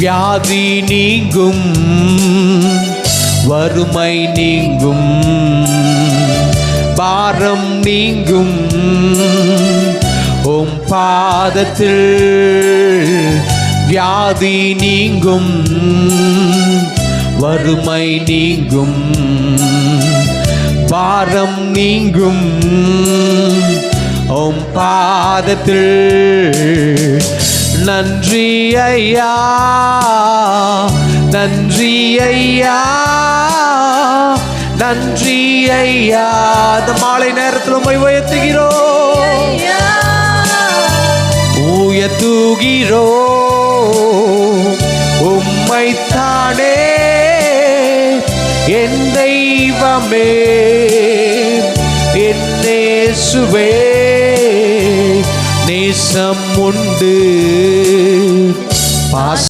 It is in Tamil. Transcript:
வியாதி நீங்கும், வறுமை நீங்கும், பாரம் நீங்கும். உம் பாதத்தில் வியாதி நீங்கும், வறுமை நீங்கும், பாரம் நீங்கும். உம் பாதத்தில் நன்றி ஐயா, நன்றி ஐயா, நன்றி ஐயா. அந்த மாலை நேரத்தில் உம்மை உயர்த்துகிறோம், உயர்த்துகிறோம் உம்மைத்தானே என் தெய்வமே, என் இயேசுவே. நேசம் உண்டு,